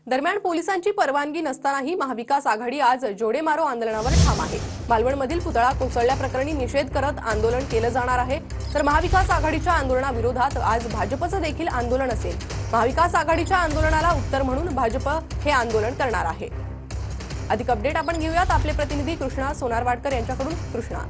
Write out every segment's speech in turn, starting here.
दरम्यान पोलिसांची परवानगी नसतानाही महाविकास आघाडी आज जोडे मारो आंदोलनावर ठाम आहे। मालवणमधील पुतळा कोसळल्याप्रकरणी निषेध करत आंदोलन केलं जाणार आहे। तर महाविकास आघाडीच्या आंदोलनाविरोधात आज भाजपचं देखील आंदोलन असेल। महाविकास आघाडीच्या आंदोलनाला उत्तर म्हणून भाजप हे आंदोलन करणार आहे। अधिक अपडेट आपण घेऊयात आपले प्रतिनिधी कृष्णा सोनारवाडकर यांच्याकडून। कृष्णा,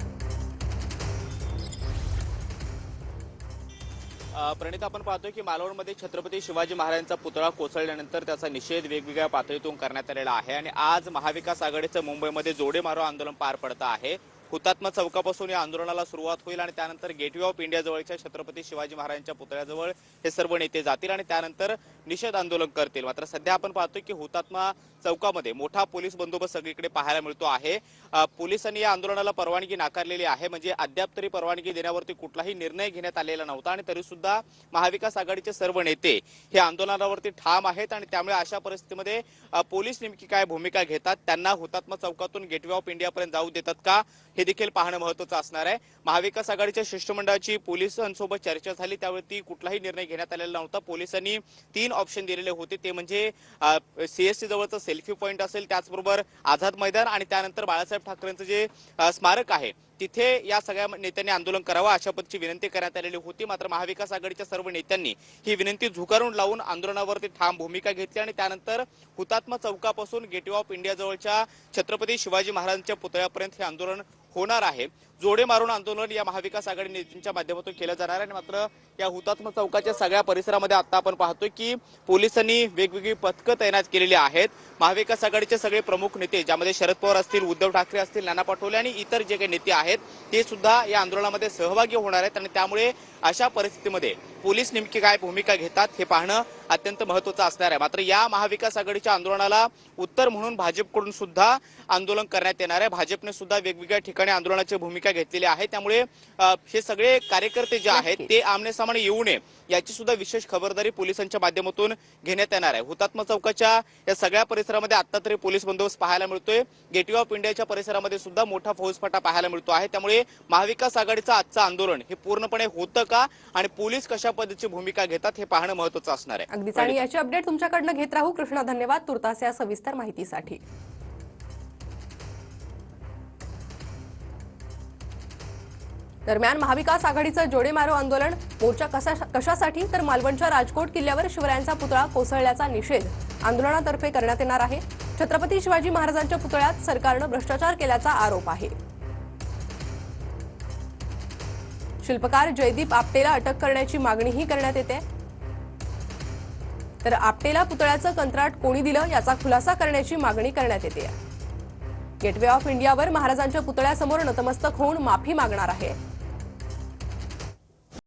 प्रणित, आपण पाहतोय की मालवणमध्ये छत्रपती शिवाजी महाराजांचा पुतळा कोसळल्यानंतर त्याचा निषेध वेगवेगळ्या पातळीतून करण्यात आलेला आहे आणि आज महाविकास आघाडीचं मुंबईमध्ये जोडे मारो आंदोलन पार पडतं आहे। हुतात्मा चौकापासून या आंदोलनाला सुरुवात होईल आणि त्यानंतर गेटवे ऑफ इंडिया जवळच्या छत्रपती शिवाजी महाराजांच्या पुतळ्याजवळ हे सर्व नेते जातील आणि त्यानंतर निषेध आंदोलन करतील। मात्र सध्या आपण पाहतोय की हुतात्मा चौकामध्ये मोठा पोलीस बंदोबस्त सगळीकडे पाहायला मिळतो आहे। पोलिसांनी या आंदोलनाला परवानगी नाकारलेली आहे, म्हणजे अद्याप तरी परवानगी देण्यावरती कुठलाही निर्णय घेण्यात आलेला नव्हता आणि तरी सुद्धा महाविकास आघाडीचे सर्व नेते हे आंदोलनावरती ठाम आहेत आणि त्यामुळे अशा परिस्थितीमध्ये पोलीस नेमकी काय भूमिका घेतात, त्यांना हुतात्मा चौकातून गेटवे ऑफ इंडिया पर्यंत जाऊ देतात का, हे देखील पाहणं महत्त्वाचं असणार आहे। महाविकास आघाडीच्या शिष्टमंडळाची पोलिसांसोबत चर्चा झाली, त्यावेळी कुठलाही निर्णय घेण्यात आलेला नव्हता। पोलिसांनी 3 ऑप्शन दिलेले होते, ते म्हणजे सीएससी जवळचं सेल्फी पॉइंट असेल, त्याचबरोबर आझाद मैदान आणि त्यानंतर बाळासाहेब ठाकरेंचं जे स्मारक आहे तिथे या सगळ्या नेत्यांनी आंदोलन करावं अशा पद्धतीची विनंती करण्यात आलेली होती। मात्र महाविकास आघाडीच्या सर्व नेत्यांनी ही विनंती झुगारून लावून आंदोलनावरती ठाम भूमिका घेतली आणि त्यानंतर हुतात्मा चौकापासून गेटवे ऑफ इंडिया जवळच्या छत्रपती शिवाजी महाराजांच्या पुतळ्यापर्यंत हे आंदोलन होणार आहे। जोडे मारून आंदोलन या महाविकास आघाडी नेत्यांच्या माध्यमातून केलं जाणार आहे। मात्र या हुतात्मा चौकाच्या सगळ्या परिसरामध्ये आता आपण पाहतोय की पोलिसांनी वेगवेगळी पथकं तैनात केलेली आहेत। महाविकास आघाडीचे सगळे प्रमुख नेते, ज्यामध्ये शरद पवार असतील, उद्धव ठाकरे असतील, नाना पटोले आणि इतर जे काही नेते आहेत ते सुद्धा या आंदोलनामध्ये सहभागी होणार आहेत आणि त्यामुळे अशा परिस्थितीमध्ये पोलीस नेमकी काय भूमिका घेतात हे पाहणं अत्यंत महत्त्वाचं असणार आहे। मात्र या महाविकास आघाडीच्या आंदोलनाला उत्तर म्हणून भाजपकडून सुद्धा आंदोलन करण्यात येणार आहे। भाजपने सुद्धा वेगवेगळ्या ठिकाणी आंदोलनाची भूमिका घेतलेली आहे, त्यामुळे हे सगळे कार्यकर्ते जे आहेत ते आमने सामने येऊ नये याची सुद्धा विशेष खबरदारी पोलिसांच्या माध्यमातून घेण्यात येणार आहे। हुतात्मा चौकाच्या या सगळ्या परिसरामध्ये आता तरी पोलीस बंदोबस्त पाहायला मिळतोय। गेटवे ऑफ इंडियाच्या परिसरामध्ये सुद्धा मोठा फौजफाटा पाहायला मिळतो आहे, त्यामुळे महाविकास आघाडीचं आजचं आंदोलन हे पूर्णपणे होतं का आणि पोलीस कशा पद्धतीची भूमिका घेतात हे पाहणं महत्त्वाचं असणार आहे। अगदीच, आणि याची अपडेट तुमच्याकडनं घेत राहू। कृष्णा, धन्यवाद तुर्तास या सविस्तर माहितीसाठी। दरम्यान महाविकास आघाडीचं जोडे मारो आंदोलन मोर्चा कशासाठी, तर मालवणच्या राजकोट किल्ल्यावर शिवरायांचा पुतळा कोसळल्याचा निषेध आंदोलनातर्फे करण्यात येणार आहे। छत्रपती शिवाजी महाराजांच्या पुतळ्यात सरकारनं भ्रष्टाचार केल्याचा आरोप आहे। शिल्पकार जयदीप आपटेला अटक करण्याची मागणीही करण्यात येते। तर आपटेला पुतळ्याचं कंत्राट कोणी दिलं याचा खुलासा करण्याची मागणी करण्यात येते। गेटवे ऑफ इंडियावर महाराजांच्या पुतळ्यासमोर नतमस्तक होऊन माफी मागणार आहे।